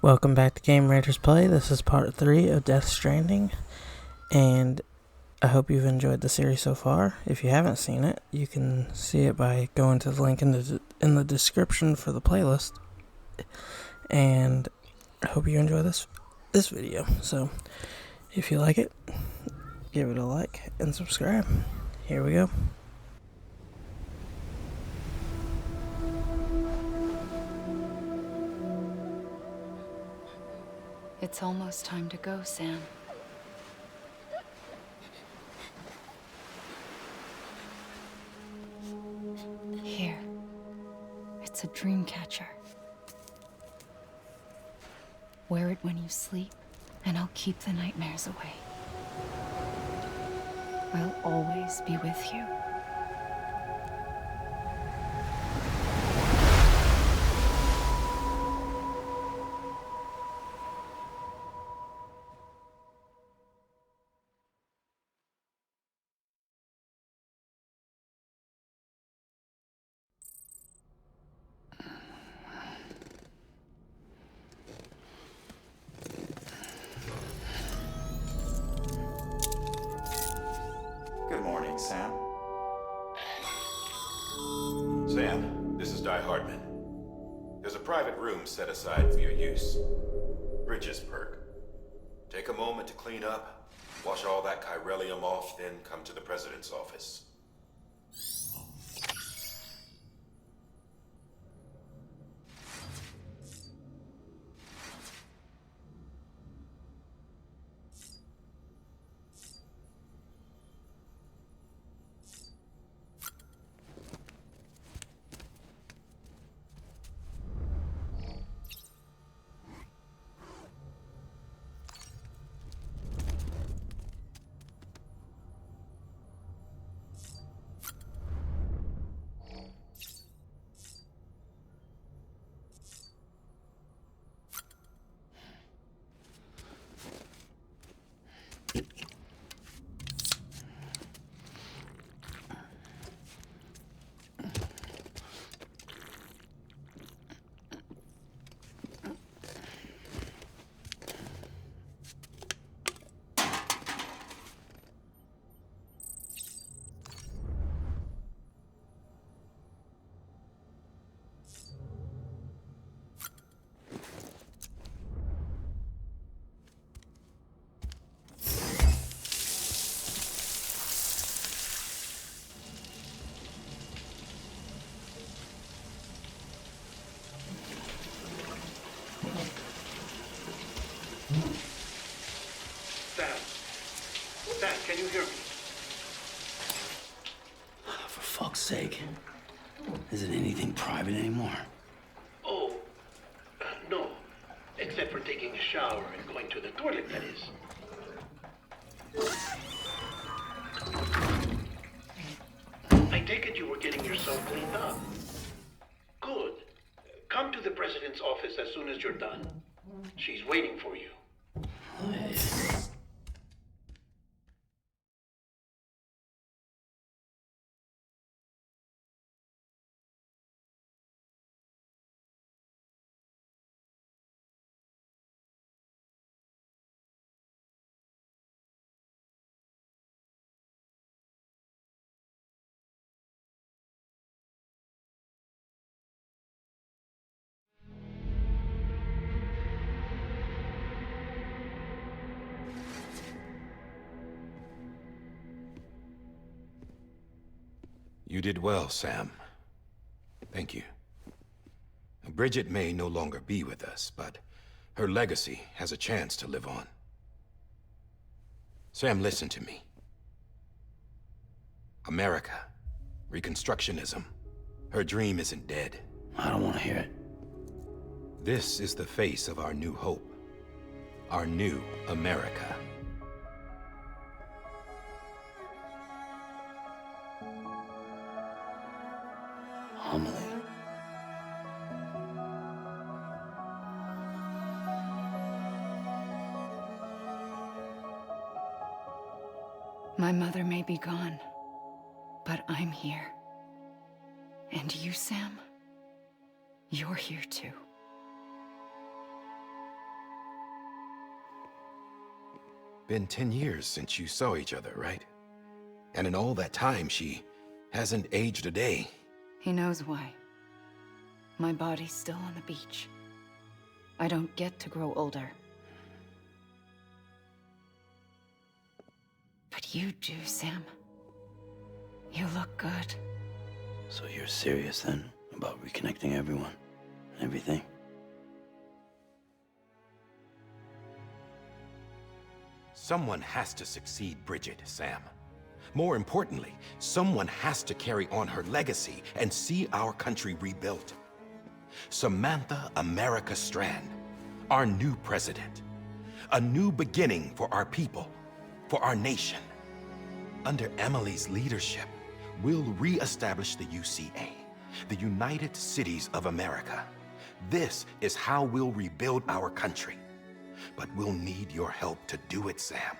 Welcome back to GameRaidersPlay. This is part 3 of Death Stranding, and I hope you've enjoyed the series so far. If you haven't seen it, you can see it by going to the link in the description for the playlist. And I hope you enjoy this video. So, if you like it, give it a like and subscribe. Here we go. It's almost time to go, Sam. Here. It's a dream catcher. Wear it when you sleep, and I'll keep the nightmares away. I'll always be with you. Good morning, Sam. Sam, this is Di Hardman. There's a private room set aside for your use. Bridges perk. Take a moment to clean up, wash all that chiralium off, then come to the president's office. Sam, can you hear me? For fuck's sake. Isn't anything private anymore? Oh, no. Except for taking a shower and going to the toilet, that is. I take it you were getting yourself cleaned up. Good. Come to the president's office as soon as you're done. She's waiting for you. You did well, Sam. Thank you. Bridget may no longer be with us, but her legacy has a chance to live on. Sam, listen to me. America, Reconstructionism, her dream isn't dead. I don't want to hear it. This is the face of our new hope. Our new America. Amelie. My mother may be gone, but I'm here. And you, Sam, you're here too. Been 10 years since you saw each other, right? And in all that time, she hasn't aged a day. He knows why. My body's still on the beach. I don't get to grow older. But you do, Sam. You look good. So you're serious then, about reconnecting everyone and everything? Someone has to succeed Bridget, Sam. More importantly, someone has to carry on her legacy and see our country rebuilt. Samantha America Strand, our new president. A new beginning for our people, for our nation. Under Amelie's leadership, we'll re-establish the UCA, the United Cities of America. This is how we'll rebuild our country. But we'll need your help to do it, Sam.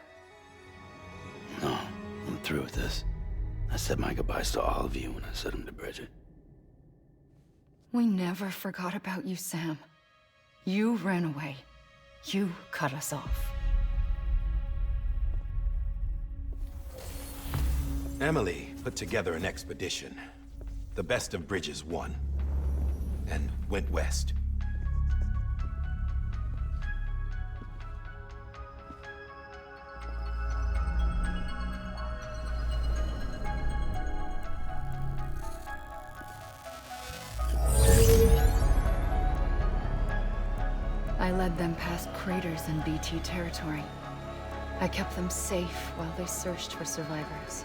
No, I'm through with this. I said my goodbyes to all of you when I said them to Bridget. We never forgot about you, Sam. You ran away. You cut us off. Amelie put together an expedition. The best of Bridges won. And went west. I led them past craters in BT territory. I kept them safe while they searched for survivors.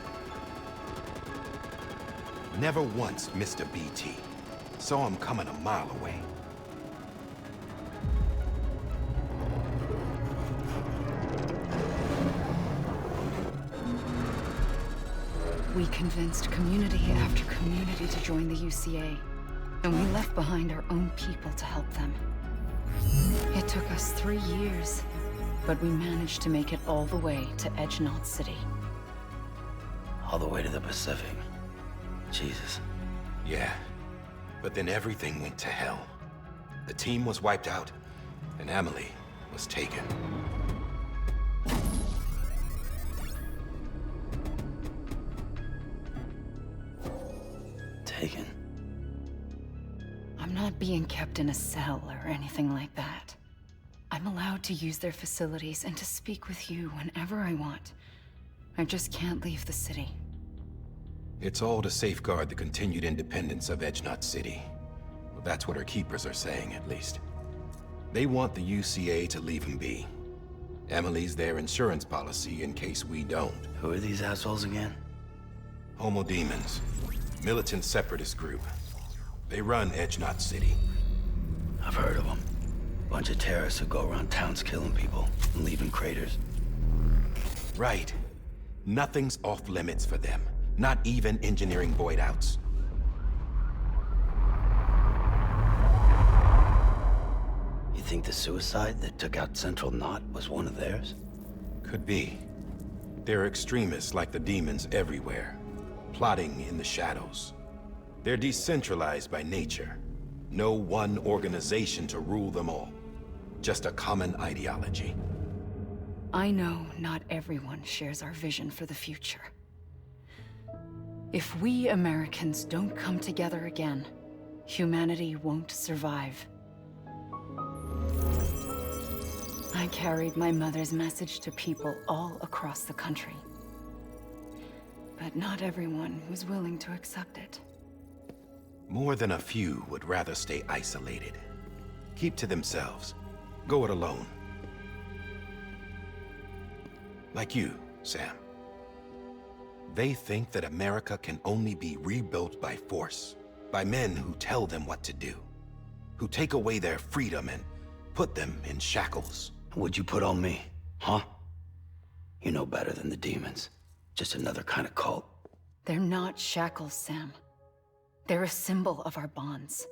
Never once missed a BT. Saw him coming a mile away. We convinced community after community to join the UCA, and we left behind our own people to help them. It took us 3 years, but we managed to make it all the way to ElGato City. All the way to the Pacific. Jesus. Yeah, but then everything went to hell. The team was wiped out, and Amelie was taken. Taken? I'm not being kept in a cell or anything like that. I'm allowed to use their facilities and to speak with you whenever I want. I just can't leave the city. It's all to safeguard the continued independence of ElGato City. Well, that's what our keepers are saying, at least. They want the UCA to leave him be. Amelie's their insurance policy in case we don't. Who are these assholes again? Homo Demons. Militant separatist group. They run ElGato City. I've heard of them. Bunch of terrorists who go around towns killing people and leaving craters. Right. Nothing's off limits for them. Not even engineering void outs. You think the suicide that took out Central Knot was one of theirs? Could be. There are extremists like the demons everywhere, plotting in the shadows. They're decentralized by nature. No one organization to rule them all. Just a common ideology. I know not everyone shares our vision for the future. If we Americans don't come together again, humanity won't survive. I carried my mother's message to people all across the country. But not everyone was willing to accept it. More than a few would rather stay isolated. Keep to themselves. Go it alone. Like you, Sam. They think that America can only be rebuilt by force, by men who tell them what to do, who take away their freedom and put them in shackles. What'd you put on me, huh? You know better than the demons. Just another kind of cult. They're not shackles, Sam. They're a symbol of our bonds.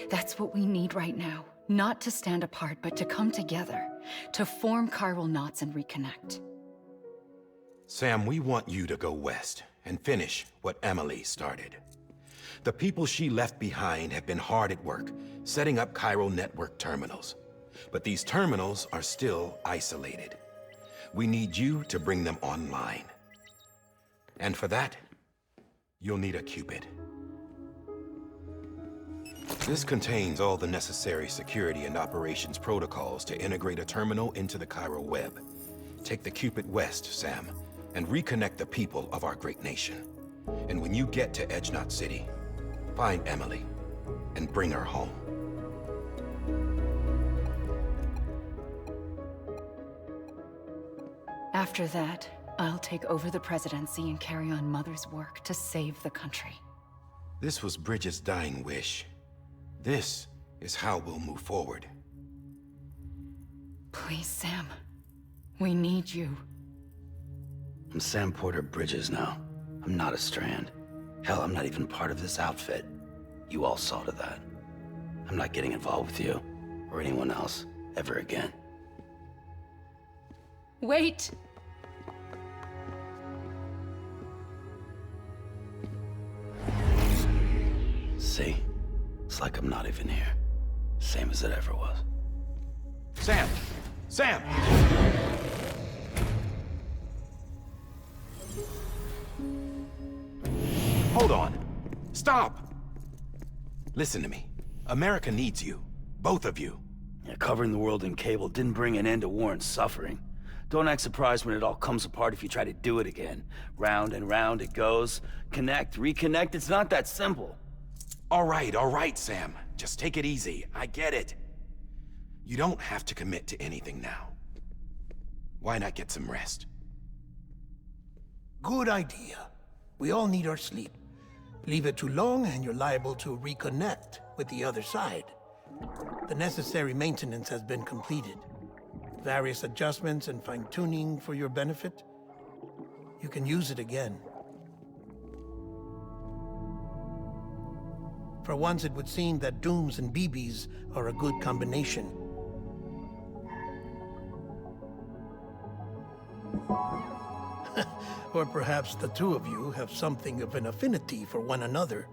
That's what we need right now. Not to stand apart, but to come together, to form chiral knots and reconnect. Sam, we want you to go west and finish what Amelie started. The people she left behind have been hard at work, setting up chiral network terminals. But these terminals are still isolated. we need you to bring them online. And for that, you'll need a Cupid. This contains all the necessary security and operations protocols to integrate a terminal into the chiral web. Take the Cupid west, Sam, and reconnect the people of our great nation. And when you get to Edge Knot City, find Amelie and bring her home. After that, I'll take over the presidency and carry on Mother's work to save the country. This was Bridget's dying wish. This is how we'll move forward. Please, Sam. We need you. I'm Sam Porter Bridges now. I'm not a Strand. Hell, I'm not even part of this outfit. You all saw to that. I'm not getting involved with you, or anyone else, ever again. Wait! See? It's like I'm not even here. Same as it ever was. Sam! Sam! Hold on. Stop! Listen to me. America needs you. Both of you. Yeah, covering the world in cable didn't bring an end to war and suffering. Don't act surprised when it all comes apart if you try to do it again. Round and round it goes. Connect, reconnect, it's not that simple. All right, Sam. Just take it easy. I get it. You don't have to commit to anything now. Why not get some rest? Good idea. We all need our sleep. Leave it too long and you're liable to reconnect with the other side. The necessary maintenance has been completed. Various adjustments and fine-tuning for your benefit. You can use it again. For once, it would seem that Dooms and BBs are a good combination. Or perhaps the two of you have something of an affinity for one another.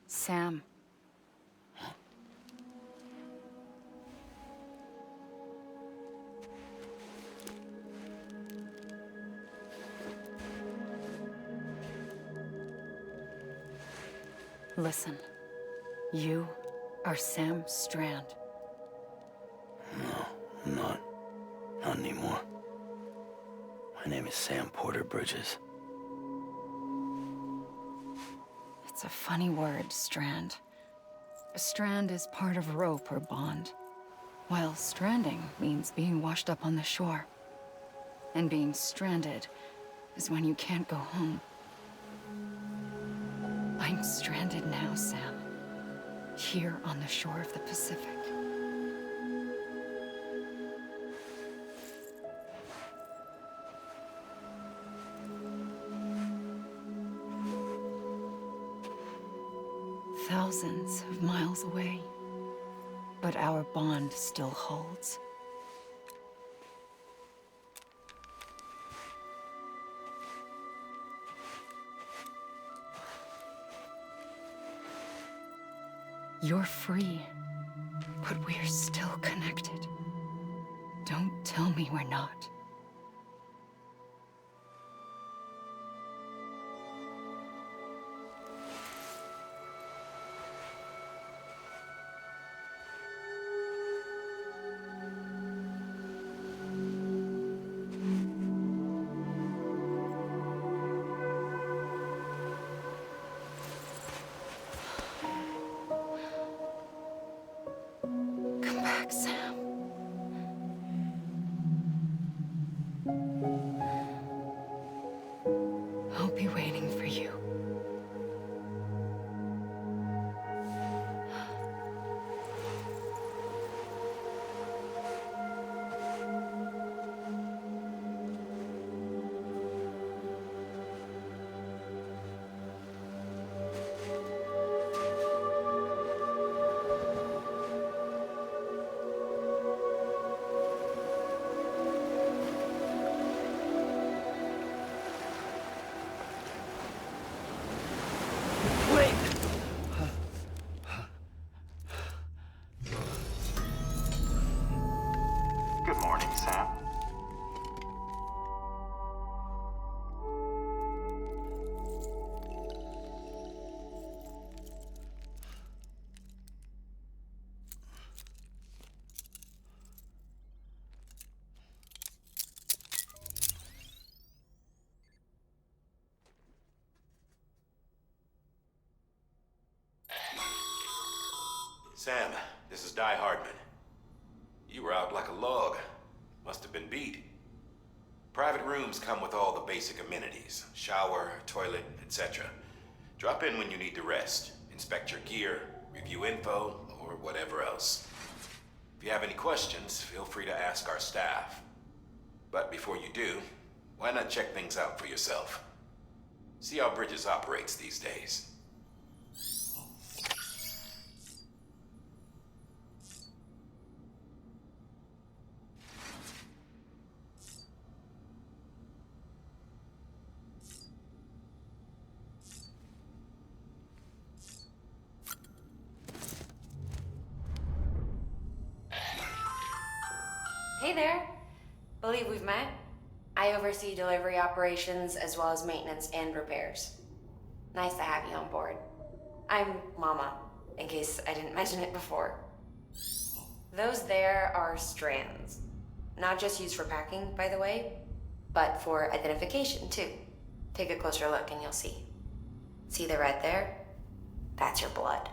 Sam. Listen. You are Sam Strand. No, I'm not. Not anymore. My name is Sam Porter Bridges. It's a funny word, strand. A strand is part of rope or bond, while stranding means being washed up on the shore. And being stranded is when you can't go home. I'm stranded now, Sam. Here on the shore of the Pacific. Thousands of miles away, but our bond still holds. You're free, but we're still connected. Don't tell me we're not. Come back, Sam. I'll be waiting for you. Good morning, Sam. Sam, this is Die Hardman. You were out like a log. Must have been beat. Private rooms come with all the basic amenities. Shower, toilet, etc. Drop in when you need to rest. Inspect your gear, review info, or whatever else. If you have any questions, feel free to ask our staff. But before you do, why not check things out for yourself? See how Bridges operates these days. Hey there. Believe we've met. I oversee delivery operations as well as maintenance and repairs. Nice to have you on board. I'm Mama, in case I didn't mention it before. Those there are strands. Not just used for packing, by the way, but for identification too. Take a closer look and you'll see. See the red there? That's your blood.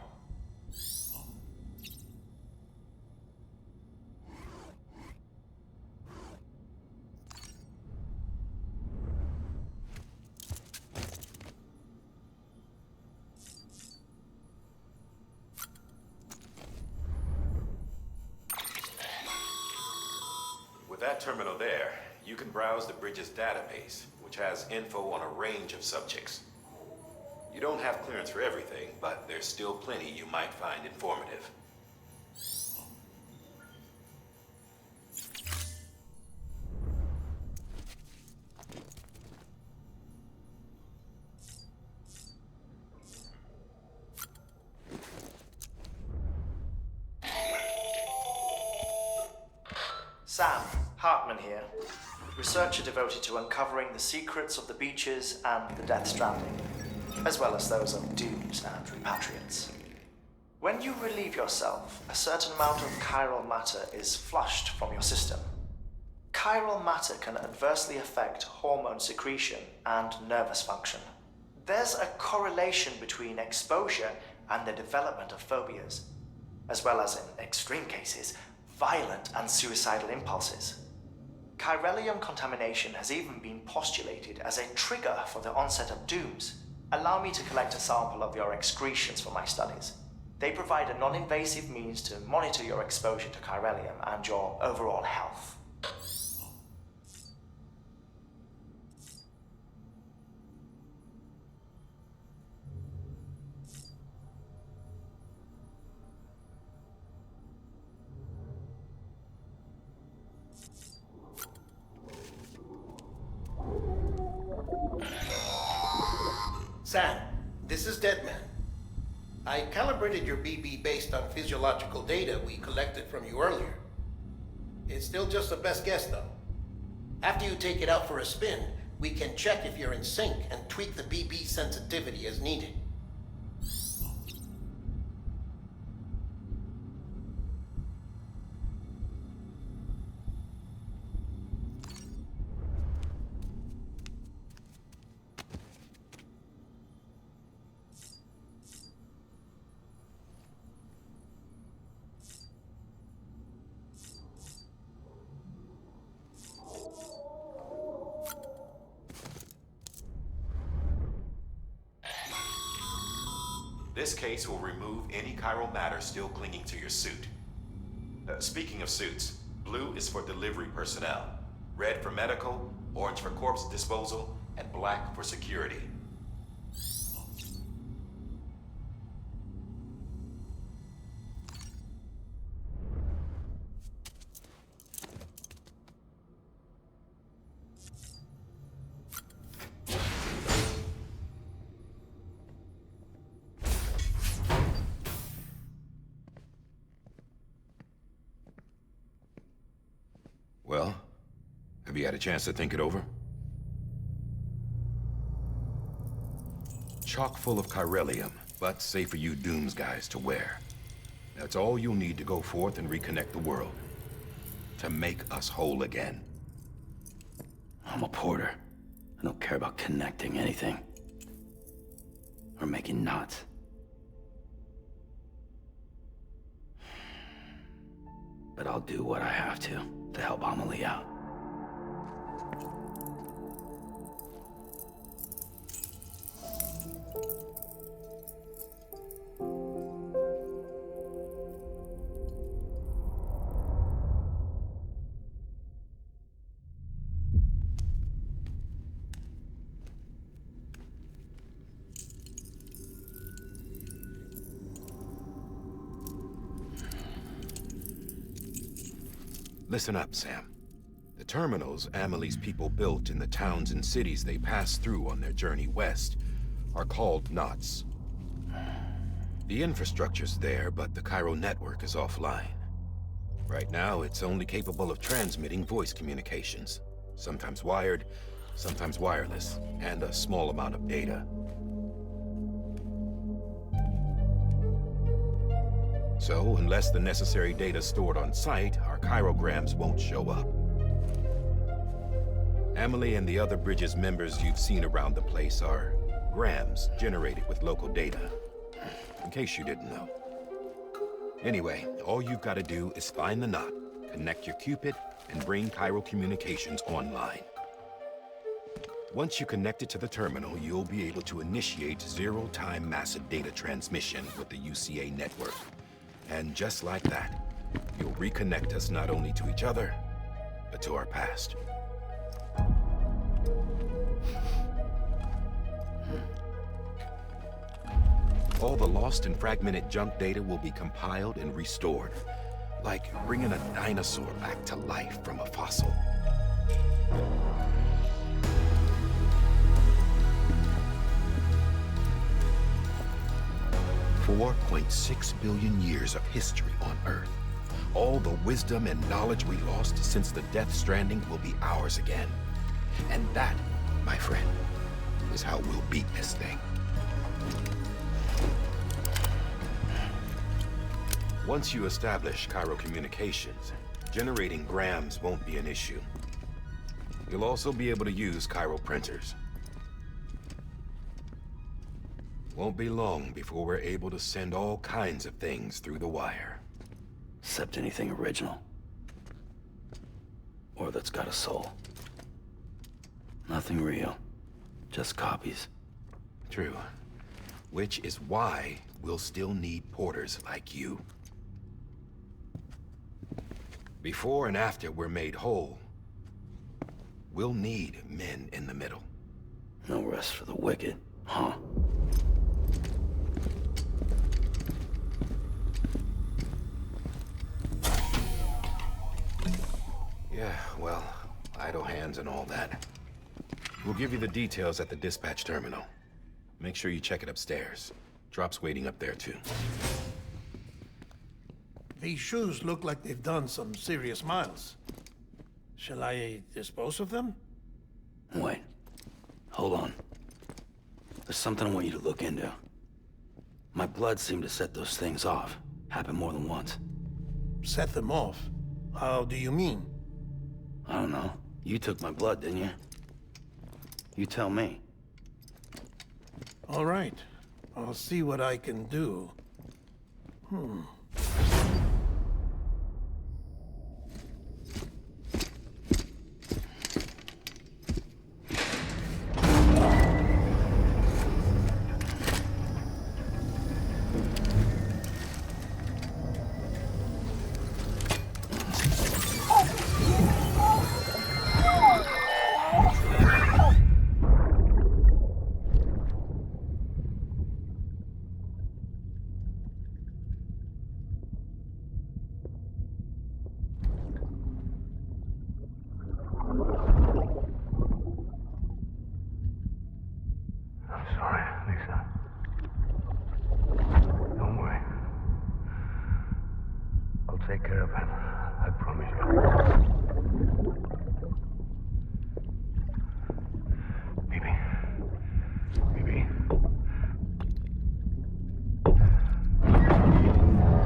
With that terminal there, you can browse the Bridges database, which has info on a range of subjects. You don't have clearance for everything, but there's still plenty you might find informative. Sam, Hartman here, researcher devoted to uncovering the secrets of the beaches and the Death Stranding, as well as those of dooms and repatriates. When you relieve yourself, a certain amount of chiral matter is flushed from your system. Chiral matter can adversely affect hormone secretion and nervous function. There's a correlation between exposure and the development of phobias, as well as, in extreme cases, violent and suicidal impulses. Chiralium contamination has even been postulated as a trigger for the onset of dooms. Allow me to collect a sample of your excretions for my studies. They provide a non-invasive means to monitor your exposure to chiralium and your overall health. Sam, this is Deadman. I calibrated your BB based on physiological data we collected from you earlier. It's still just a best guess, though. After you take it out for a spin, we can check if you're in sync and tweak the BB sensitivity as needed. This case will remove any chiral matter still clinging to your suit. Speaking of suits, blue is for delivery personnel, red for medical, orange for corpse disposal, and black for security. Well, have you had a chance to think it over? Chock full of chiralium, but safe for you Dooms guys to wear. That's all you'll need to go forth and reconnect the world. To make us whole again. I'm a porter. I don't care about connecting anything. Or making knots. But I'll do what I have to help Amelie out. Listen up, Sam. The terminals Amelie's people built in the towns and cities they passed through on their journey west are called knots. The infrastructure's there, but the Chiral Network is offline. Right now, it's only capable of transmitting voice communications, sometimes wired, sometimes wireless, and a small amount of data. So, unless the necessary data stored on site, our chirograms won't show up. Amelie and the other Bridges members you've seen around the place are grams generated with local data, in case you didn't know. Anyway, all you've got to do is find the knot, connect your Cupid, and bring chiral communications online. Once you connect it to the terminal, you'll be able to initiate zero-time massive data transmission with the UCA network. And just like that, you'll reconnect us not only to each other, but to our past. All the lost and fragmented junk data will be compiled and restored, like bringing a dinosaur back to life from a fossil. $4.6 billion years of history on Earth. All the wisdom and knowledge we lost since the Death Stranding will be ours again. And that, my friend, is how we'll beat this thing. Once you establish chiral communications, generating grams won't be an issue. You'll also be able to use chiral printers. Won't be long before we're able to send all kinds of things through the wire. Except anything original. Or that's got a soul. Nothing real. Just copies. True. Which is why we'll still need porters like you. Before and after we're made whole, we'll need men in the middle. No rest for the wicked, huh? Yeah, well, idle hands and all that. We'll give you the details at the dispatch terminal. Make sure you check it upstairs. Drop's waiting up there, too. These shoes look like they've done some serious miles. Shall I dispose of them? Wait. Hold on. There's something I want you to look into. My blood seemed to set those things off. Happened more than once. Set them off? How do you mean? I don't know. You took my blood, didn't you? You tell me. All right. I'll see what I can do. Take care of him. I promise you. Baby. Baby.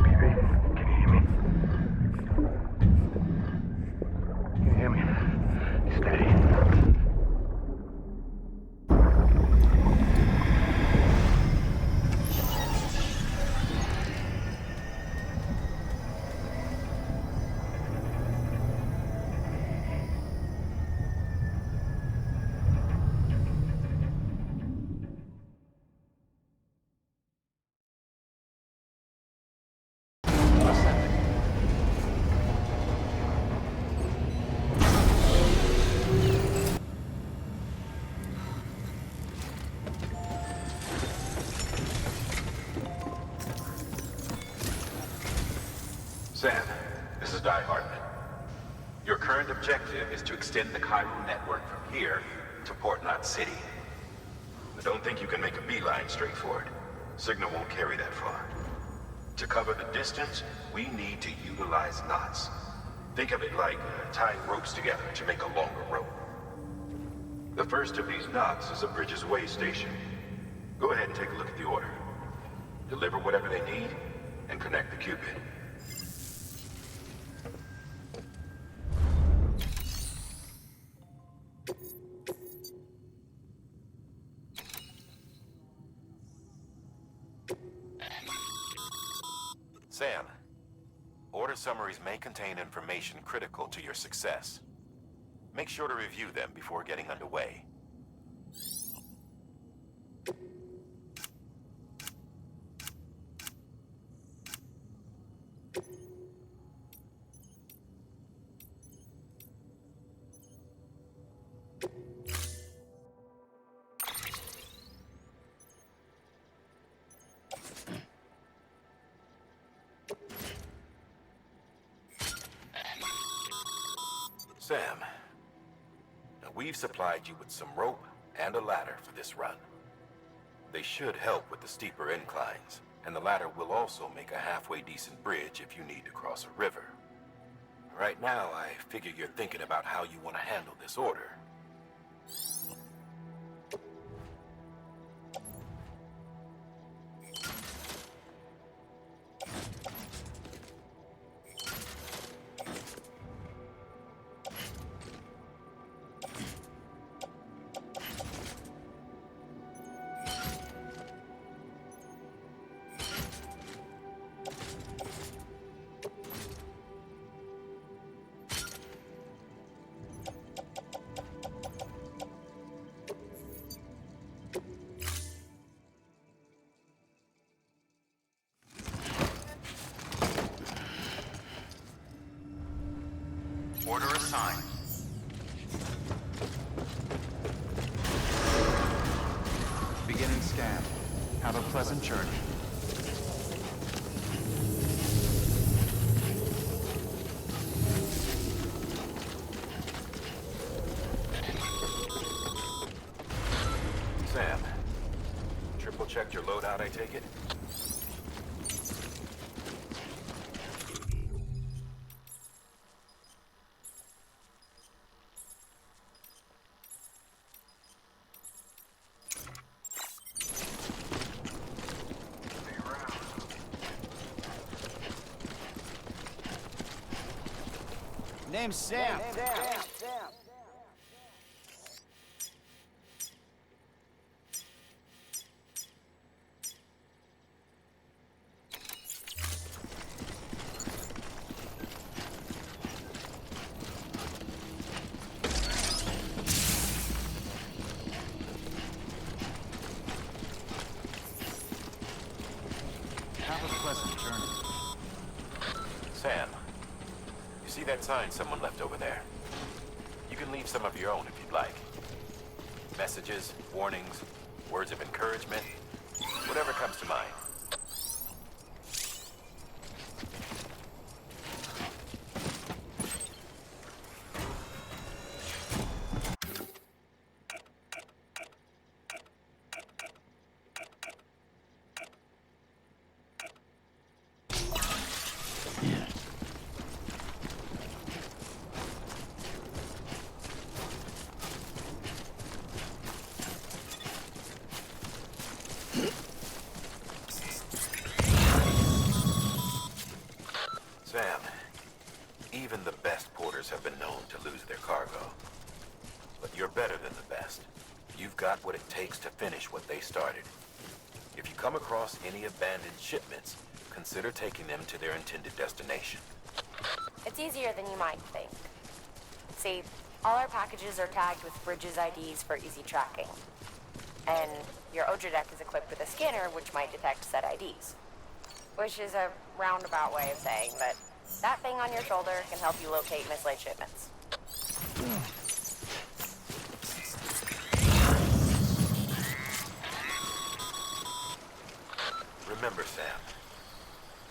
Baby, can you hear me? Can you hear me? Steady. Sam, this is Hartman. Your current objective is to extend the Chiral Network from here to Port Knot City. But don't think you can make a beeline straight for it. Signal won't carry that far. To cover the distance, we need to utilize knots. Think of it like tying ropes together to make a longer rope. The first of these knots is a Bridges Way station. Go ahead and take a look at the order. Deliver whatever they need, and connect the Cupid. Sam, order summaries may contain information critical to your success. Make sure to review them before getting underway. Sam, now we've supplied you with some rope and a ladder for this run. They should help with the steeper inclines, and the ladder will also make a halfway decent bridge if you need to cross a river. Right now, I figure you're thinking about how you want to handle this order. Order assigned. Beginning scan. Have a pleasant journey. Sam, triple checked your loadout, I take it? Name's Sam. Have a pleasant journey. Sam, you see that sign someone left over there? You can leave some of your own if you'd like. Messages, warnings, words of encouragement, whatever comes to mind. Sam, even the best porters have been known to lose their cargo. But you're better than the best. You've got what it takes to finish what they started. If you come across any abandoned shipments, consider taking them to their intended destination. It's easier than you might think. See, all our packages are tagged with Bridges IDs for easy tracking. And your Odra deck is equipped with a scanner which might detect said IDs. Which is a roundabout way of saying that that thing on your shoulder can help you locate mislaid shipments. Remember, Sam,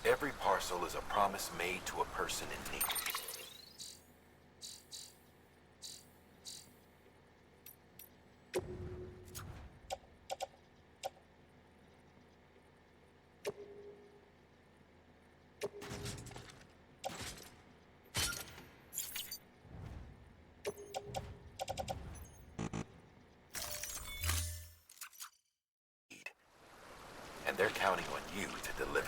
every parcel is a promise made to a person in need. And they're counting on you to deliver.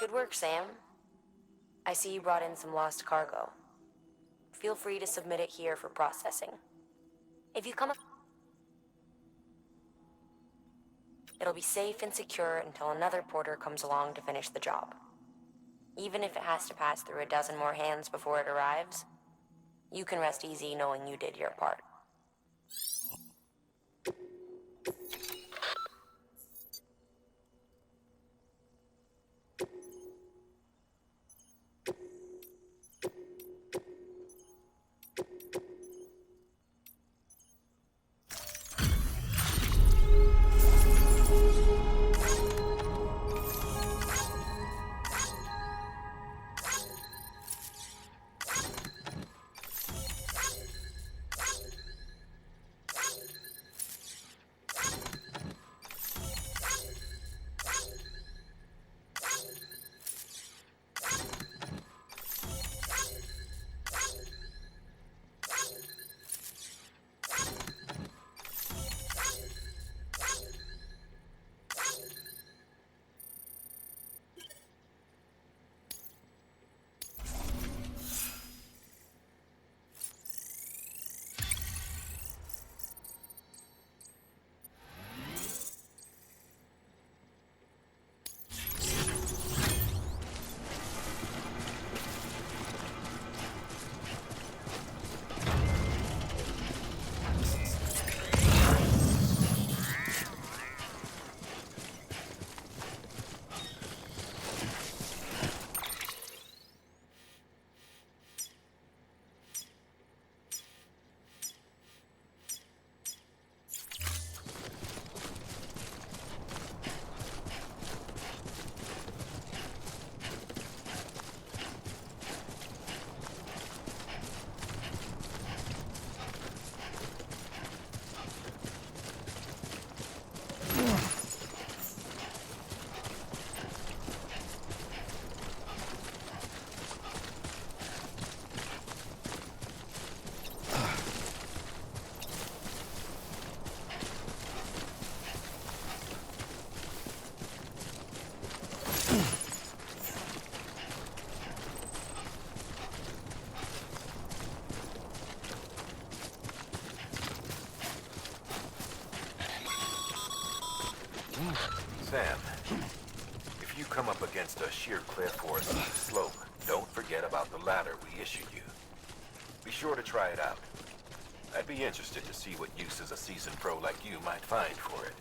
Good work, Sam. I see you brought in some lost cargo. Feel free to submit it here for processing. If you come up, it'll be safe and secure until another porter comes along to finish the job. Even if it has to pass through a dozen more hands before it arrives, you can rest easy knowing you did your part. Sam, if you come up against a sheer cliff or a steep slope, don't forget about the ladder we issued you. Be sure to try it out. I'd be interested to see what uses a seasoned pro like you might find for it.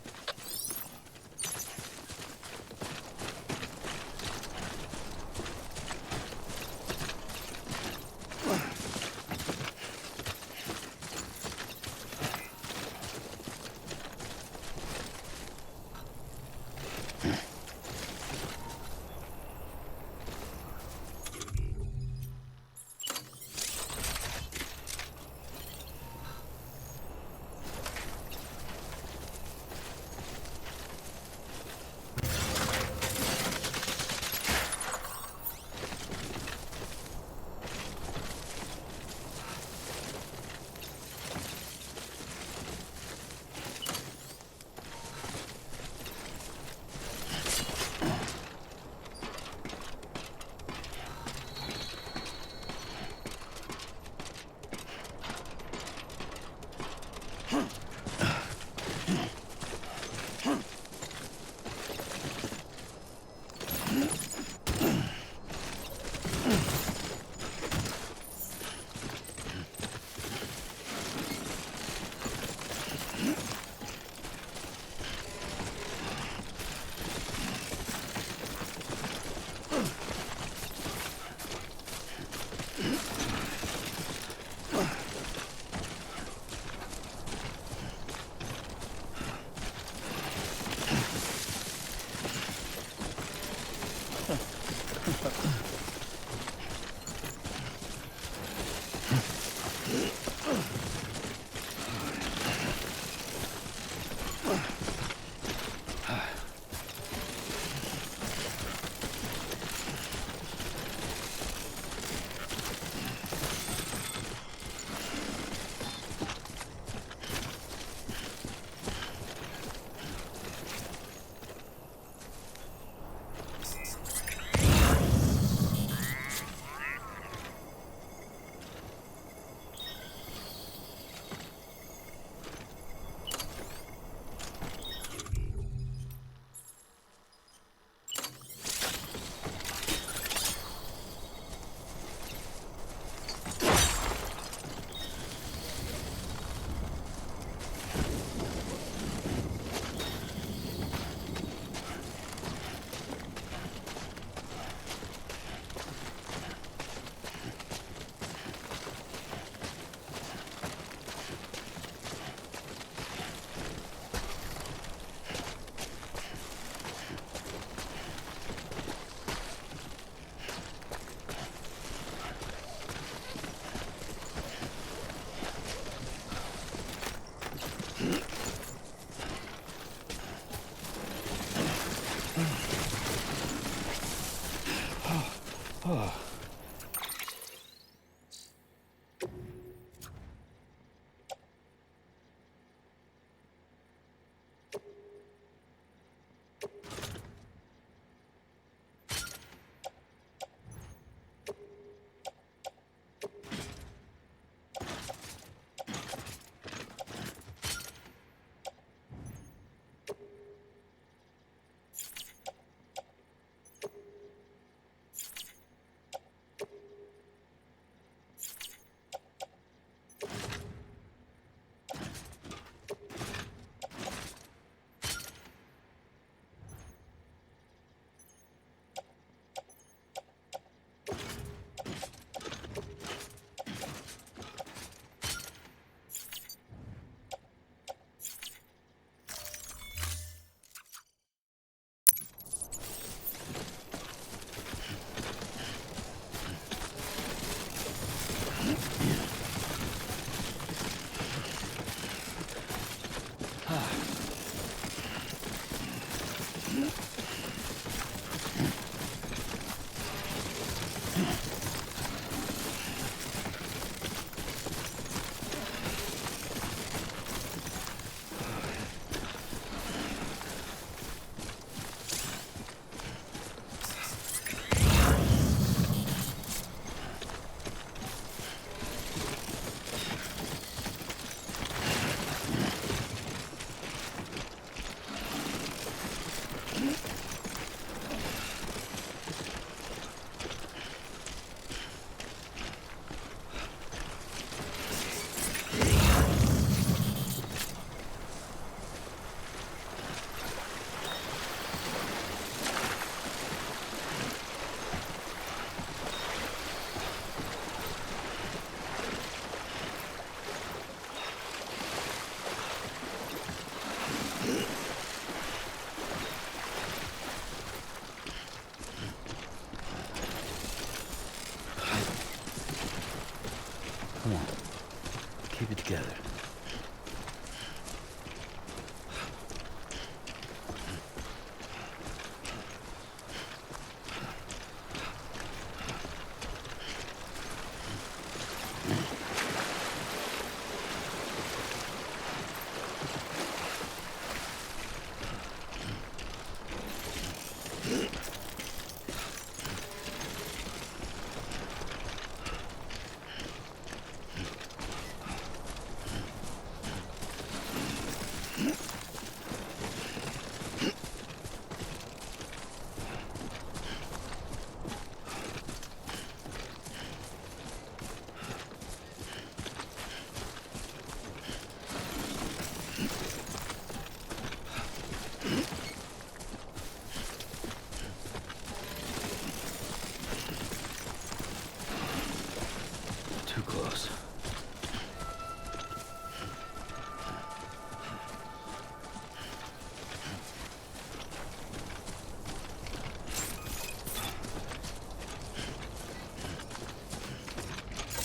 Come on. Keep it together. Too close.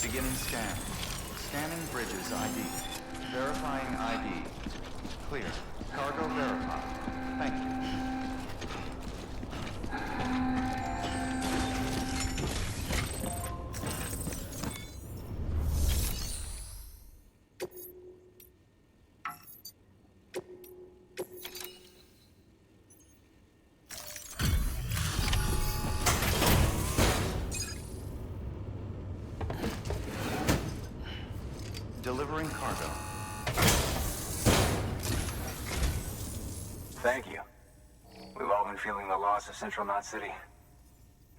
Beginning scan. Scanning bridges ID. Verifying ID. Clear. Cargo verified. Thank you. Delivering cargo. Thank you. We've all been feeling the loss of Central Knot City.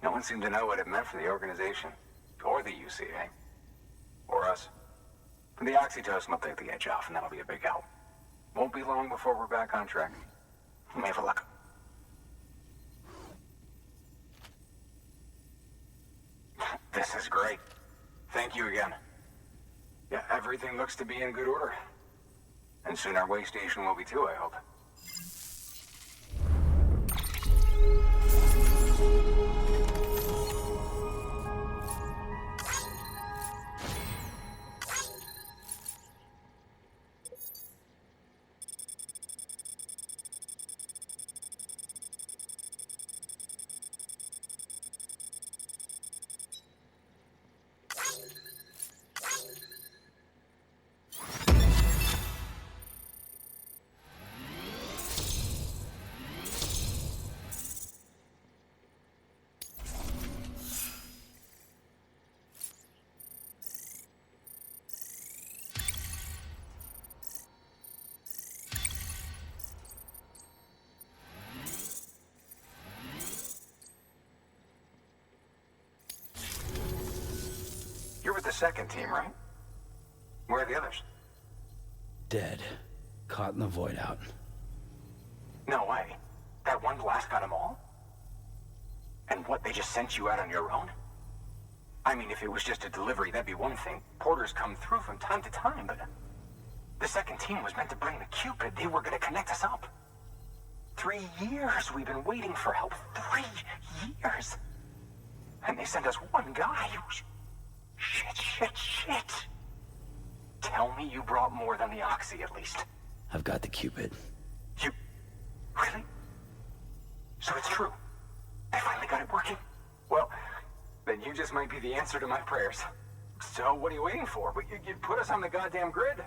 No one seemed to know what it meant for the organization, or the UCA, or us. The oxytocin will take the edge off, and that'll be a big help. Won't be long before we're back on track. May have a luck. This is great. Thank you again. Yeah, everything looks to be in good order. And soon our way station will be too, I hope. second team, right? Where are the others? Dead. Caught in the void out. No way. That one blast got them all? And what, they just sent you out on your own? I mean, if it was just a delivery, that'd be one thing. Porters come through from time to time, but... the second team was meant to bring the Cupid. They were gonna connect us up. 3 years we've been waiting for help. 3 years! And they sent us one guy. Shit. Tell me you brought more than the Oxy, at least. I've got the Cupid. You... really? So it's true. They finally got it working. Well, then you just might be the answer to my prayers. So what are you waiting for? But you put us on the goddamn grid.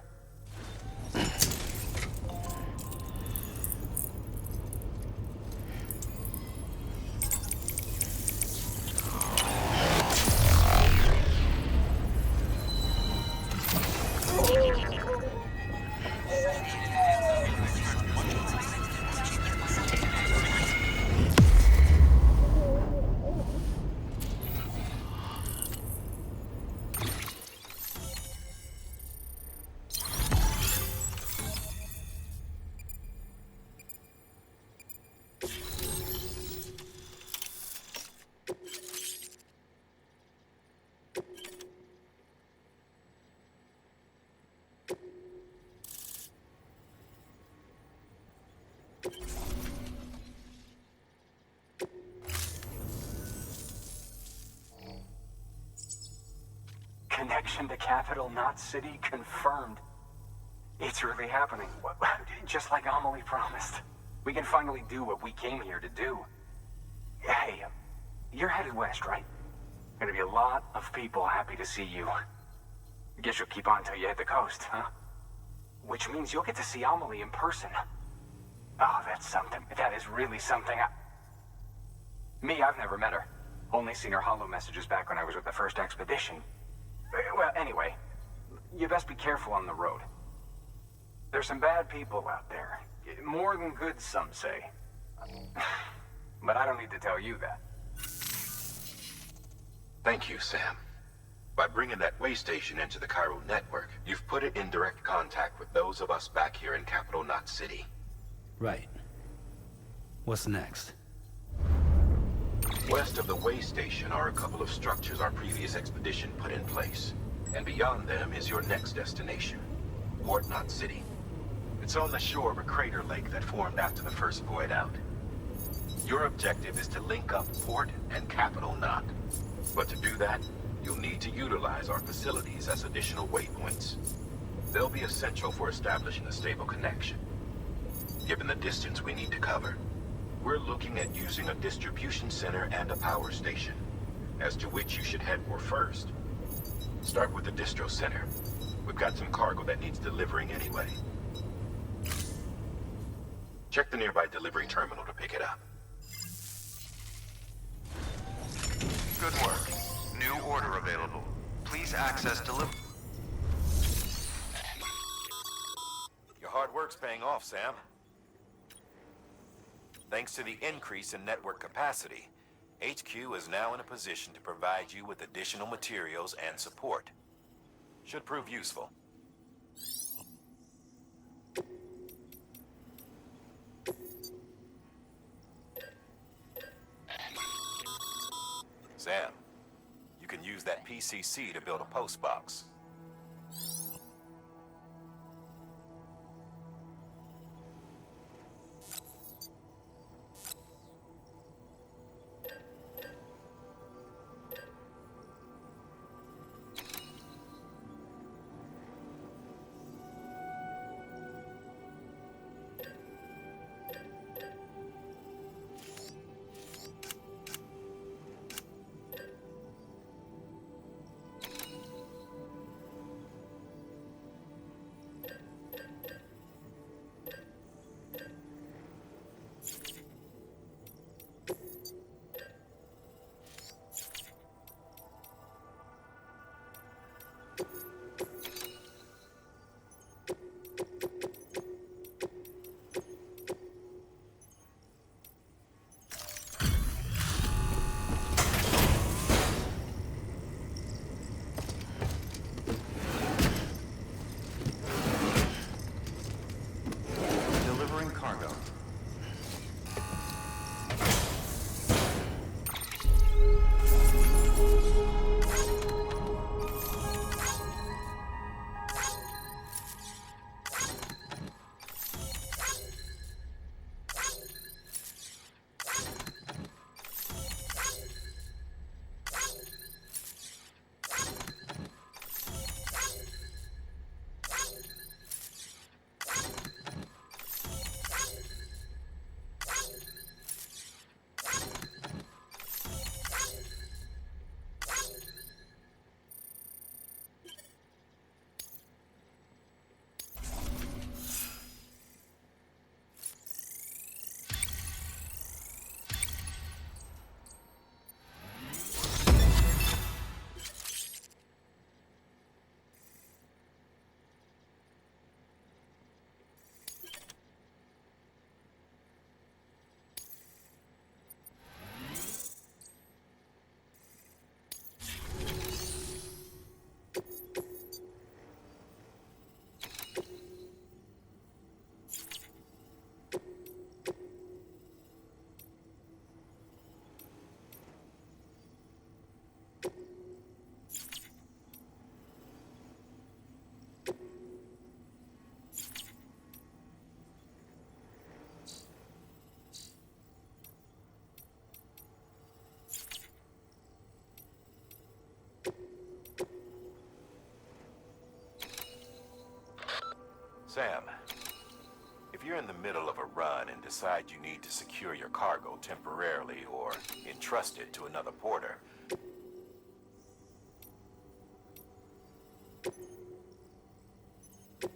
Connection to Capital Knot City confirmed. It's really happening. Just like Amelie promised. We can finally do what we came here to do. Hey, you're headed west, right? Gonna be a lot of people happy to see you. Guess you'll keep on till you hit the coast, huh? Which means you'll get to see Amelie in person. Oh, that's something. That is really something. I've never met her. Only seen her holo messages back when I was with the first expedition. Well, anyway, you best be careful on the road. There's some bad people out there. More than good, some say. But I don't need to tell you that. Thank you, Sam. By bringing that way station into the Chiral Network, you've put it in direct contact with those of us back here in Capital Knot City. Right. What's next? West of the way station are a couple of structures our previous expedition put in place. And beyond them is your next destination, Port Knot City. It's on the shore of a crater lake that formed after the first void out. Your objective is to link up Port and Capital Knot. But to do that, you'll need to utilize our facilities as additional waypoints. They'll be essential for establishing a stable connection. Given the distance we need to cover, we're looking at using a distribution center and a power station, as to which you should head for first. Start with the distro center. We've got some cargo that needs delivering anyway. Check the nearby delivery terminal to pick it up. Good work. New order available. Please access delivery. Your hard work's paying off, Sam. Thanks to the increase in network capacity, HQ is now in a position to provide you with additional materials and support. Should prove useful. Sam, you can use that PCC to build a post box. Sam, if you're in the middle of a run and decide you need to secure your cargo temporarily or entrust it to another porter, to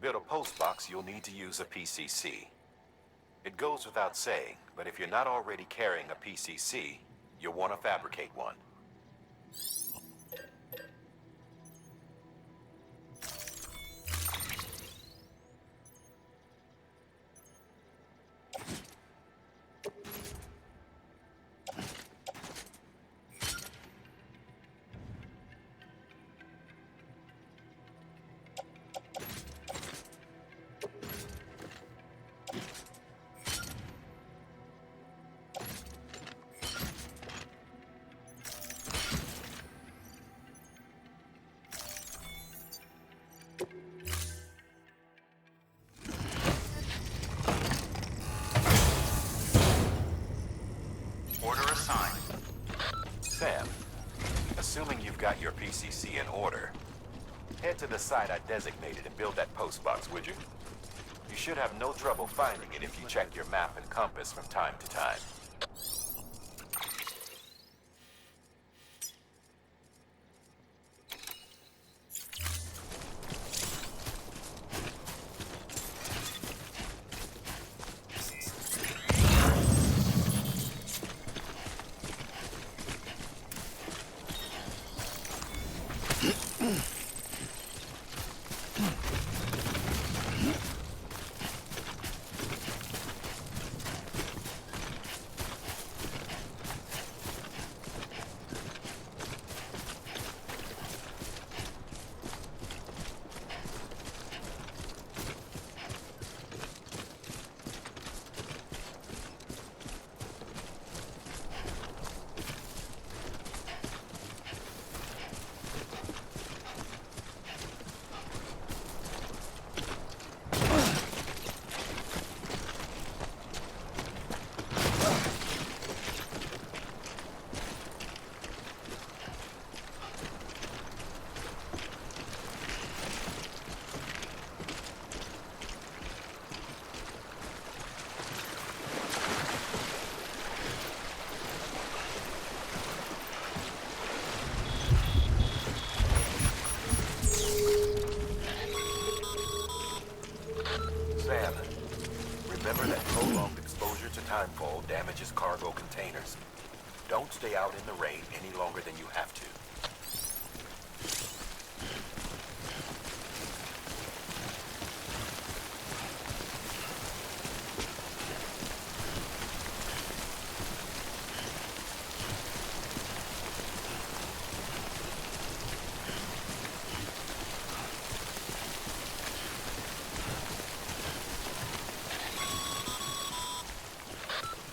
build a postbox, you'll need to use a PCC. It goes without saying, but if you're not already carrying a PCC, you'll want to fabricate one. Order assigned. Sam, assuming you've got your PCC in order, head to the site I designated and build that postbox, would you? You should have no trouble finding it if you check your map and compass from time to time. Sam, remember that prolonged exposure to timefall damages cargo containers. Don't stay out in the rain any longer than you have to.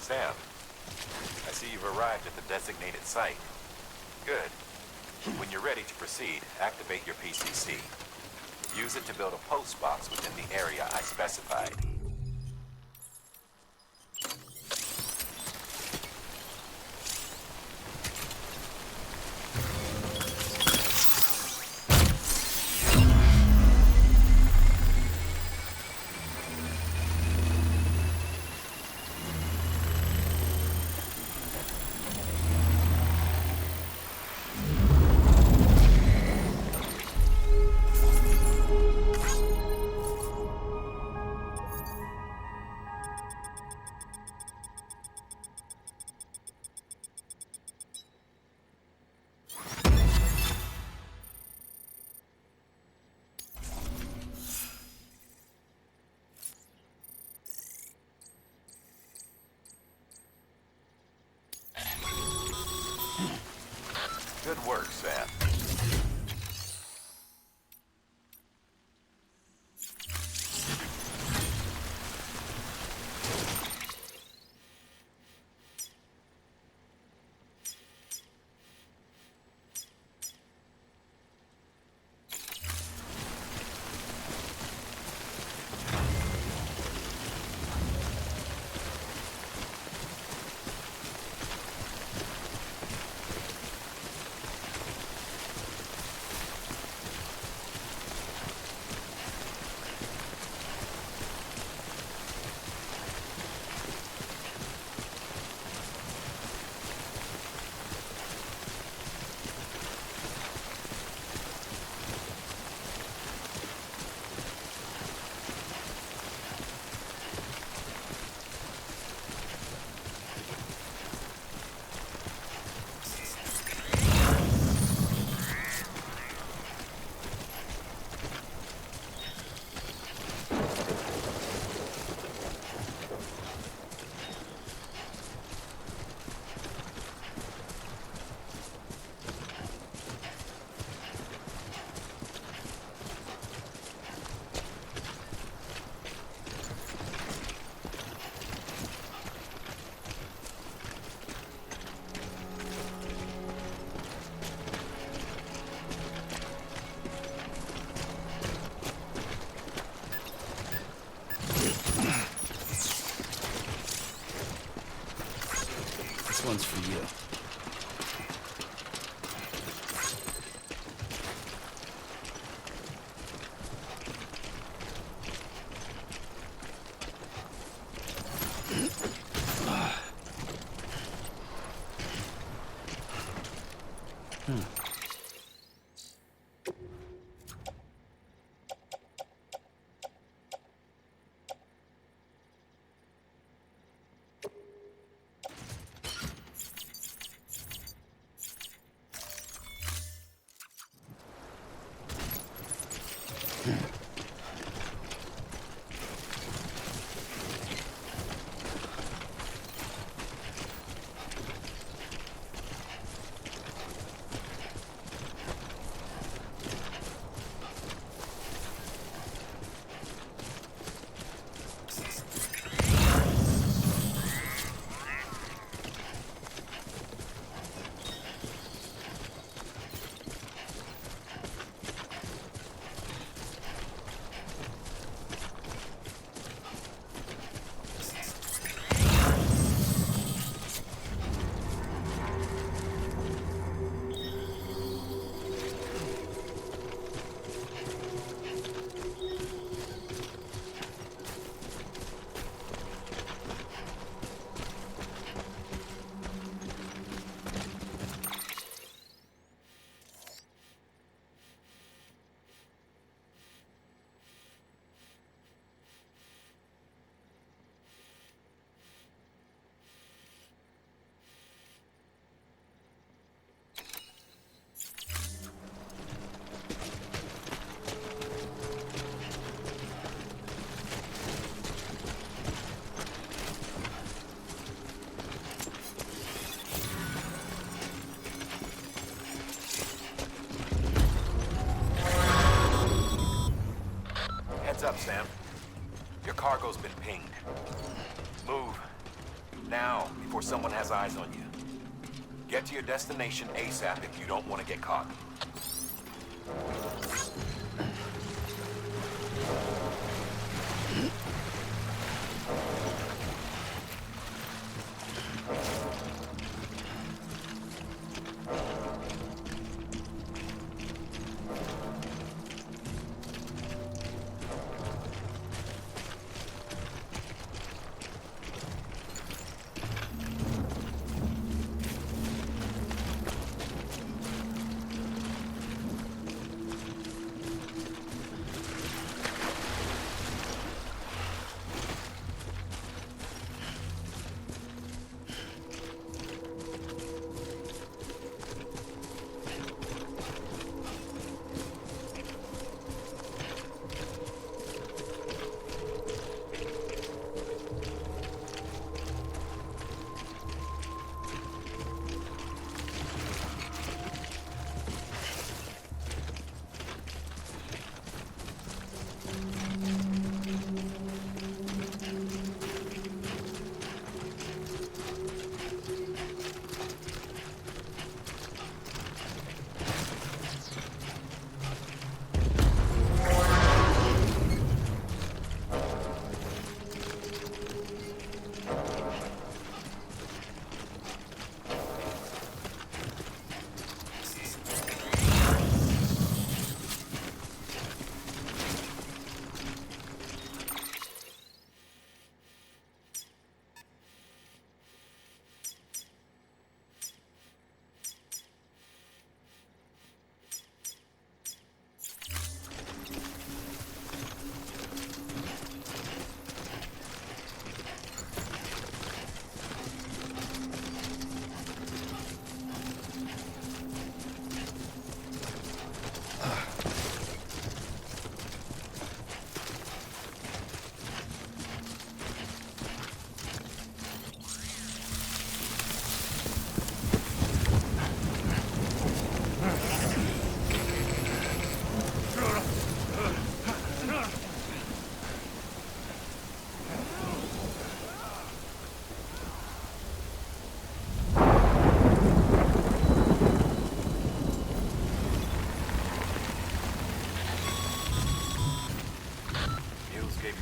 Sam, I see you've arrived at the designated site. Good. When you're ready to proceed, activate your PCC. Use it to build a post box within the area I specified. Good work, Sam. one's for you. Heads up, Sam. Your cargo's been pinged. Move. Now, before someone has eyes on you. Get to your destination ASAP if you don't want to get caught.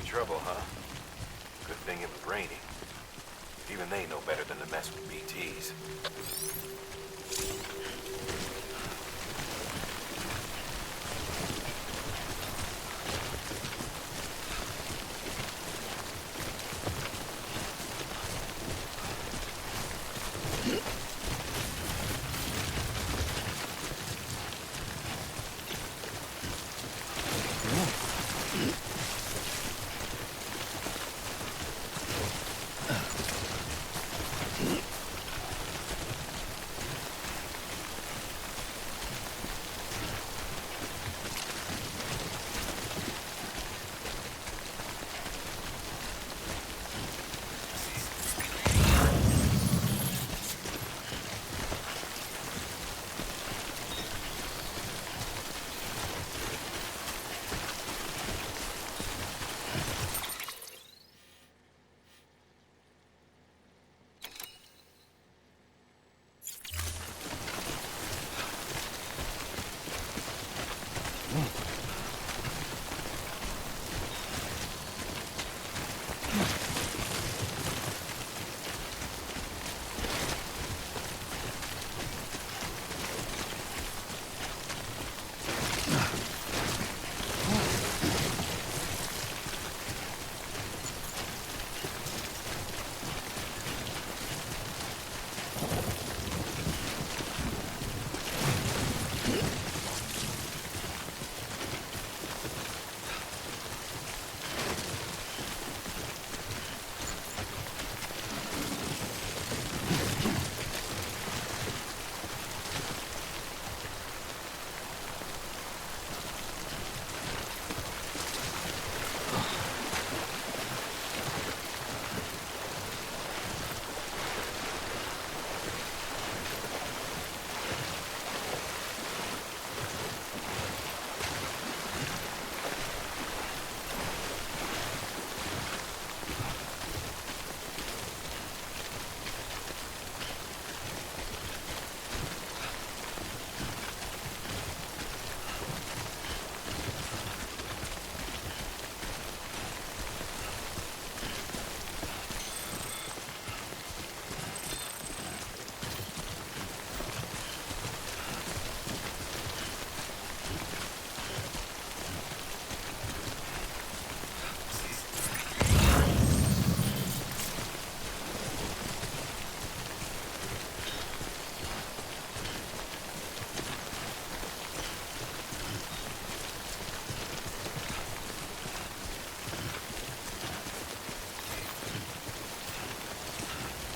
Trouble, huh? Good thing it was raining. Even they know better than to mess with BTs.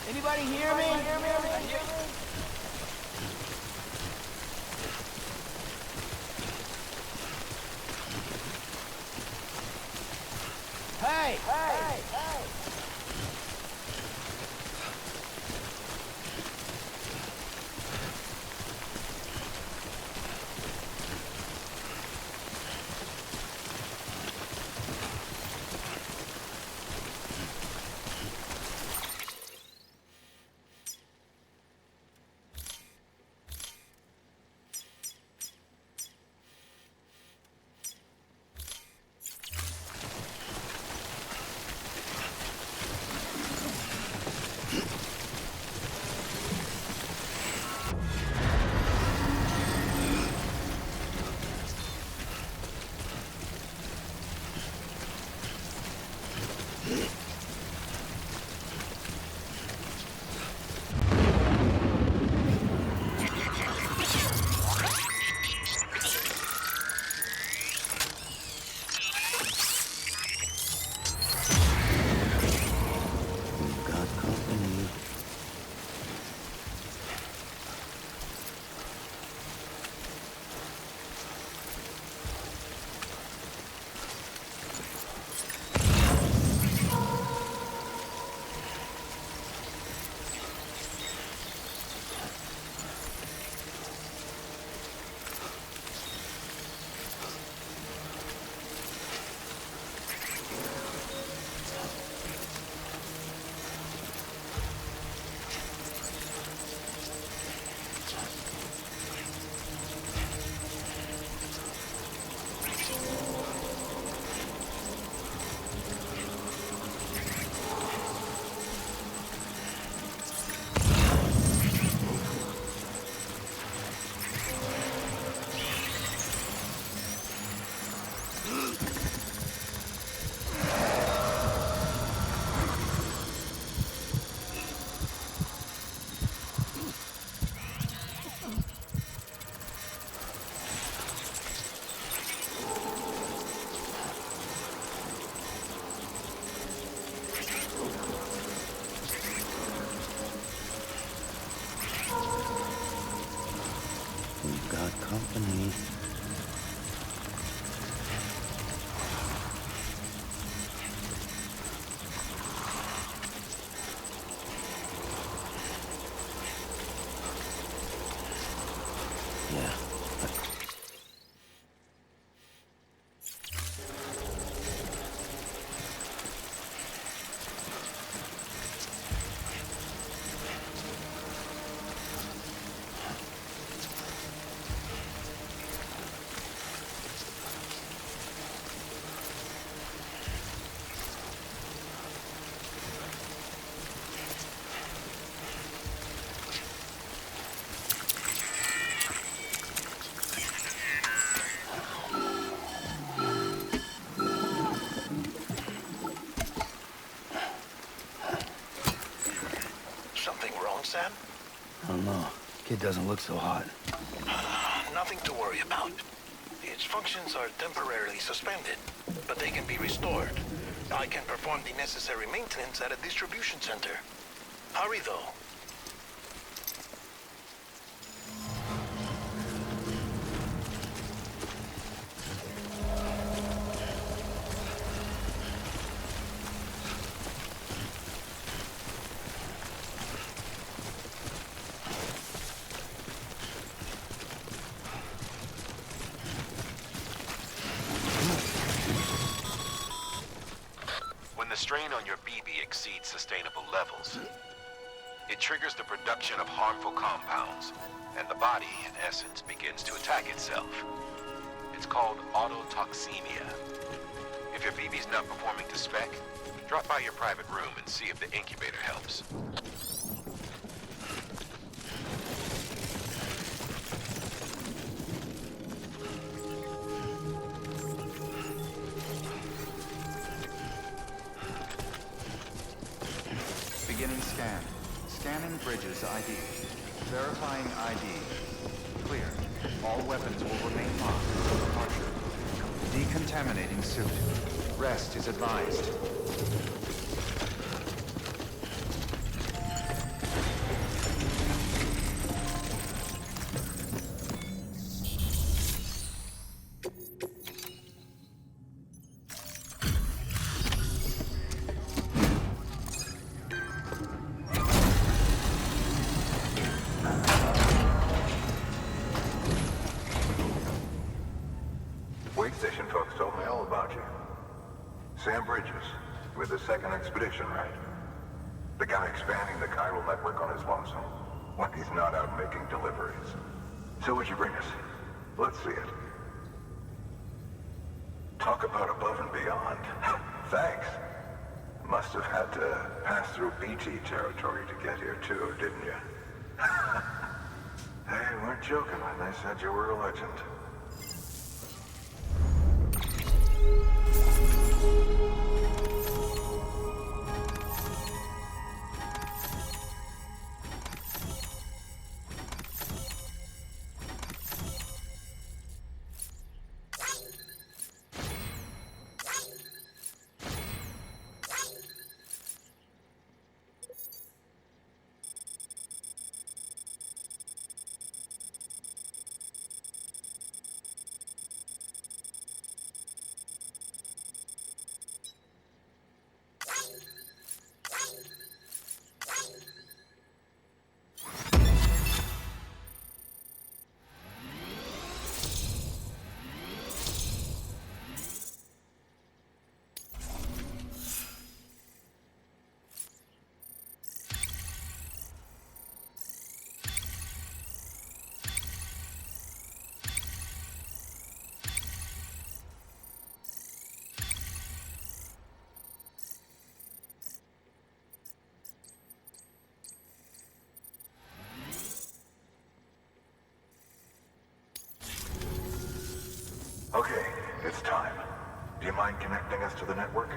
Anybody hear me? Hey! company. Yeah. Something wrong, Sam? I don't know. Kid doesn't look so hot. Nothing to worry about. Its functions are temporarily suspended, but they can be restored. I can perform the necessary maintenance at a distribution center. Hurry, though. When the strain on your BB exceeds sustainable levels, it triggers the production of harmful compounds, and the body, in essence, begins to attack itself. It's called autotoxemia. If your BB's not performing to spec, drop by your private room and see if the incubator helps. Beginning scan. Scanning Bridges ID. Verifying ID. Clear. All weapons will remain locked until departure. Decontaminating suit. Rest is advised. Wait station folks told me all about you. Sam Bridges, with the second expedition, right? The guy expanding the Chiral Network on his lonesome. When he's not out making deliveries. So what'd you bring us? Let's see it. Talk about above and beyond. Thanks. Must have had to pass through BT territory to get here too, didn't you? They weren't joking when they said you were a legend. Okay, it's time. Do you mind connecting us to the network?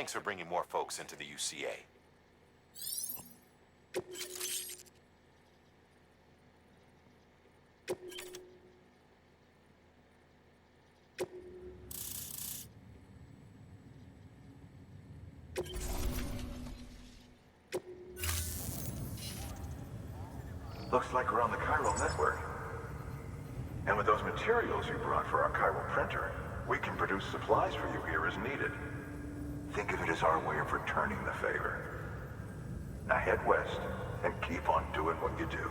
Thanks for bringing more folks into the UCA. Looks like we're on the Chiral Network. And with those materials you brought for our chiral printer, we can produce supplies for you here as needed. Think of it as our way of returning the favor. Now head west and keep on doing what you do.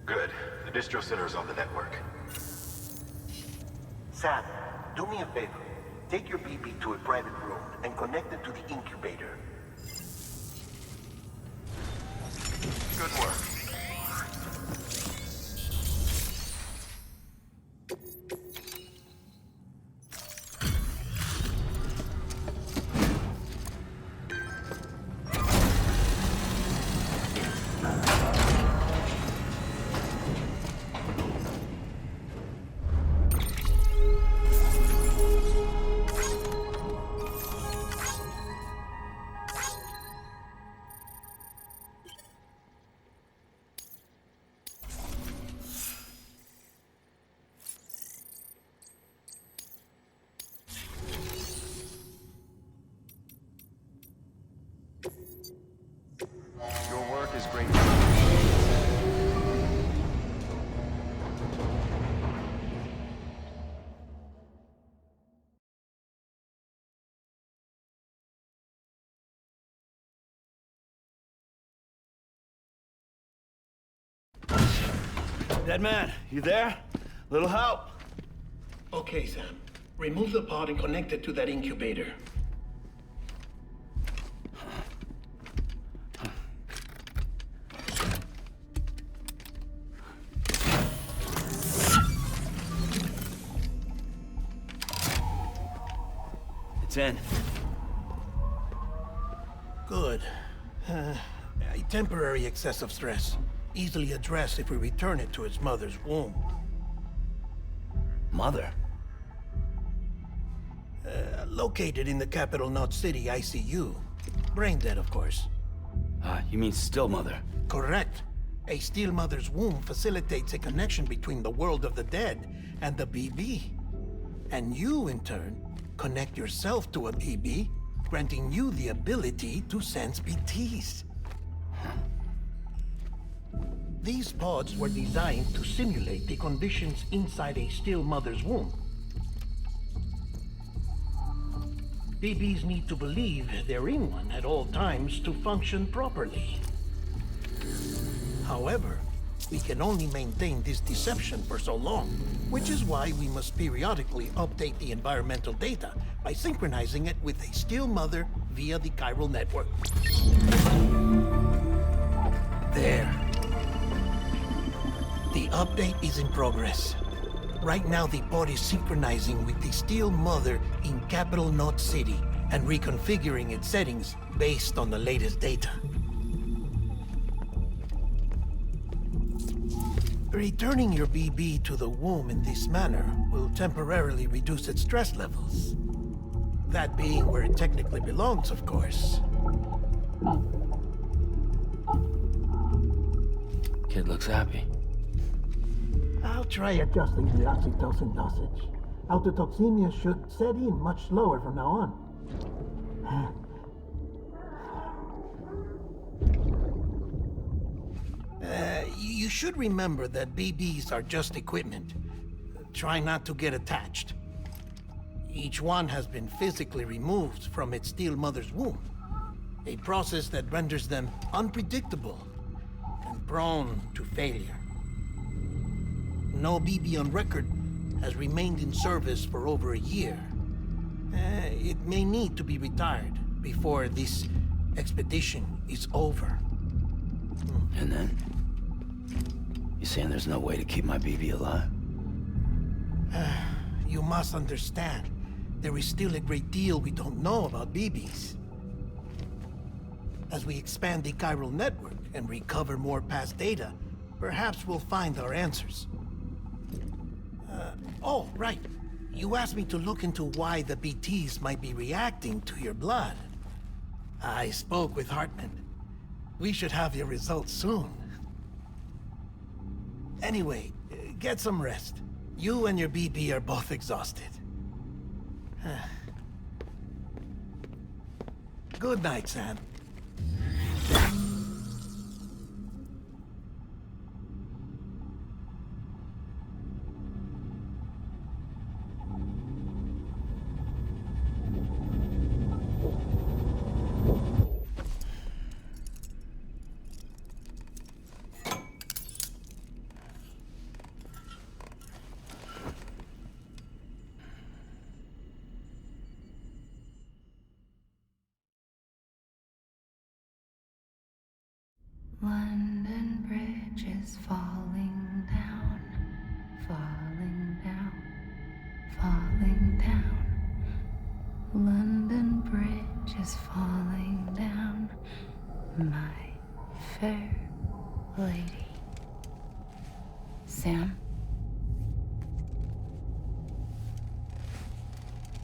Good. The distro center is on the network. Sam, do me a favor. Take your BB to a private room and connect it to the incubator. Good work. Your work is great. Dead man, you there? Little help? Okay, Sam. Remove the pod and connect it to that incubator. It's in. Good. A temporary excess of stress. Easily addressed if we return it to its mother's womb. Mother? Located in the capital Knot City ICU. Brain dead, of course. You mean still mother? Correct. A still mother's womb facilitates a connection between the world of the dead and the BB. And you, in turn, connect yourself to a BB, granting you the ability to sense BTs. These pods were designed to simulate the conditions inside a still mother's womb. BBs need to believe they're in one at all times to function properly. However, we can only maintain this deception for so long, which is why we must periodically update the environmental data by synchronizing it with a still mother via the Chiral Network. There. The update is in progress. Right now, the pod is synchronizing with the still mother in capital Knot City and reconfiguring its settings based on the latest data. Returning your BB to the womb in this manner will temporarily reduce its stress levels. That being where it technically belongs, of course. Kid looks happy. I'll try adjusting the oxytocin dosage. Autotoxemia should set in much slower from now on. You should remember that BBs are just equipment. Try not to get attached. Each one has been physically removed from its still mother's womb. A process that renders them unpredictable and prone to failure. No BB on record has remained in service for over a year. It may need to be retired before this expedition is over. And then? You saying there's no way to keep my BB alive? You must understand, there is still a great deal we don't know about BBs. As we expand the Chiral Network and recover more past data, perhaps we'll find our answers. Oh, right. You asked me to look into why the BTs might be reacting to your blood. I spoke with Hartman. We should have your results soon. Anyway, get some rest. You and your BB are both exhausted. Good night, Sam. London Bridge is falling down, falling down, falling down. London Bridge is falling down, my fair lady. Sam?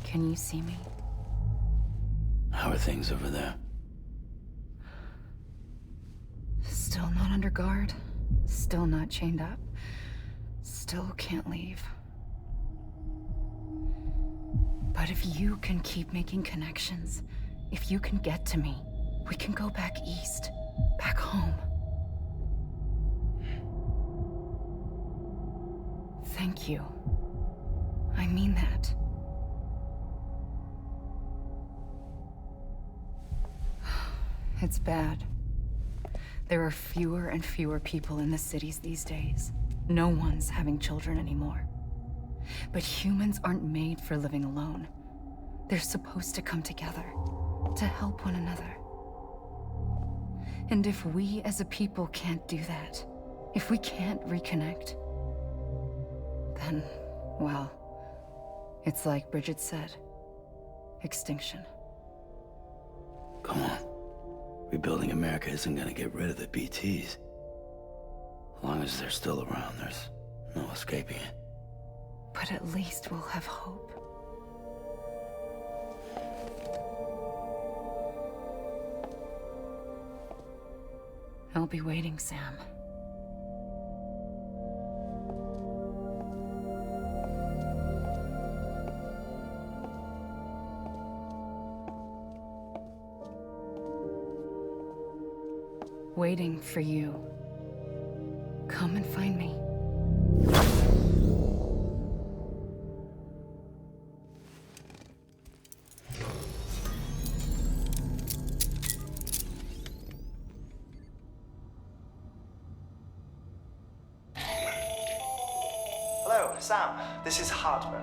Can you see me? How are things over there? Still not under guard, still not chained up, still can't leave. But if you can keep making connections, if you can get to me, we can go back east, back home. Thank you. I mean that. It's bad. There are fewer and fewer people in the cities these days. No one's having children anymore. But humans aren't made for living alone. They're supposed to come together, to help one another. And if we as a people can't do that, if we can't reconnect, then, well, it's like Bridget said, extinction. Come on. Rebuilding America isn't gonna get rid of the BTs. As long as they're still around, there's no escaping it. But at least we'll have hope. I'll be waiting, Sam. Waiting for you. Come and find me. Hello, Sam. This is Hartman.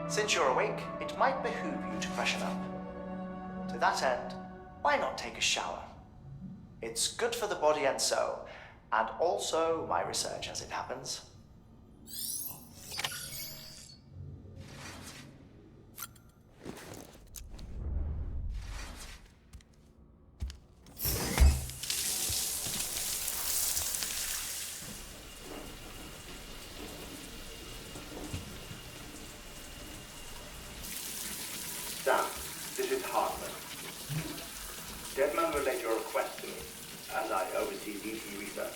Since you're awake, it might behoove you to freshen up. To that end, why not take a shower? It's good for the body and soul, and also my research as it happens. Sam, this is Hartman. Deadman relayed your request to me, as I oversee BT research.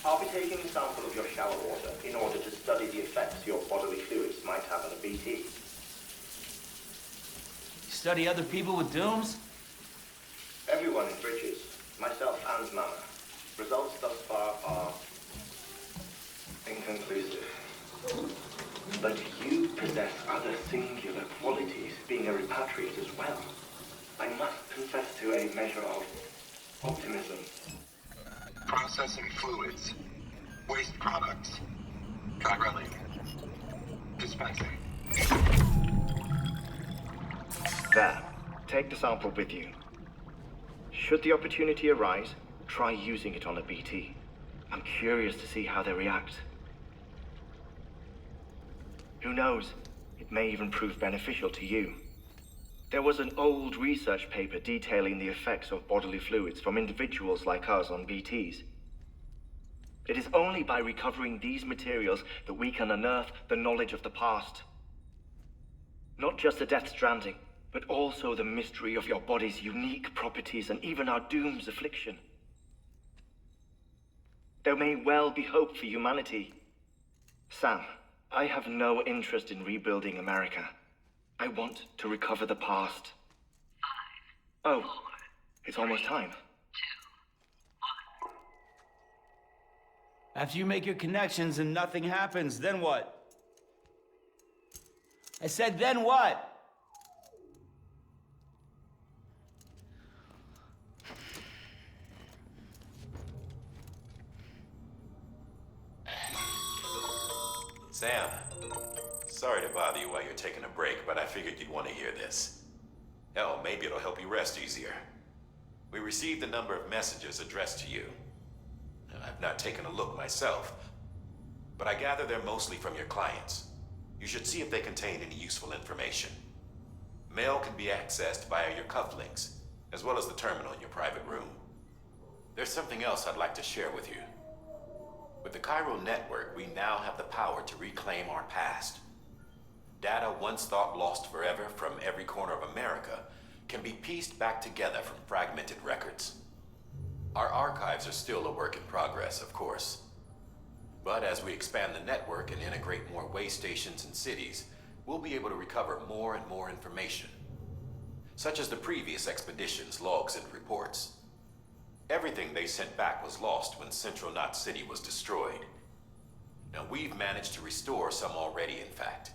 I'll be taking a sample of your shower water in order to study the effects your bodily fluids might have on a BT. Study other people with dooms? Everyone in Bridges, myself and Mama. Results thus far are inconclusive. But you possess other singular qualities, being a repatriate as well. I must confess to a measure of optimism. Processing fluids. Waste products. Chirelli. Dispensing. There. Take the sample with you. Should the opportunity arise, try using it on a BT. I'm curious to see how they react. Who knows? It may even prove beneficial to you. There was an old research paper detailing the effects of bodily fluids from individuals like us on BTs. It is only by recovering these materials that we can unearth the knowledge of the past. Not just the Death Stranding, but also the mystery of your body's unique properties and even our doom's affliction. There may well be hope for humanity. Sam, I have no interest in rebuilding America. I want to recover the past. 5, 4, it's almost time. 2, 1. After you make your connections and nothing happens, then what? I said, then what? Sam, sorry to bother you while you're taking a break, but I figured you'd want to hear this. Hell, maybe it'll help you rest easier. We received a number of messages addressed to you. I've not taken a look myself, but I gather they're mostly from your clients. You should see if they contain any useful information. Mail can be accessed via your cufflinks, as well as the terminal in your private room. There's something else I'd like to share with you. With the Chiral Network, we now have the power to reclaim our past. Data once thought lost forever from every corner of America can be pieced back together from fragmented records. Our archives are still a work in progress, of course. But as we expand the network and integrate more way stations and cities, we'll be able to recover more and more information, such as the previous expedition's logs and reports. Everything they sent back was lost when Central Knot City was destroyed. Now we've managed to restore some already, in fact.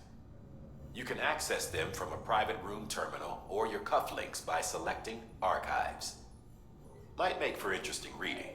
You can access them from a private room terminal or your cufflinks by selecting Archives. Might make for interesting reading.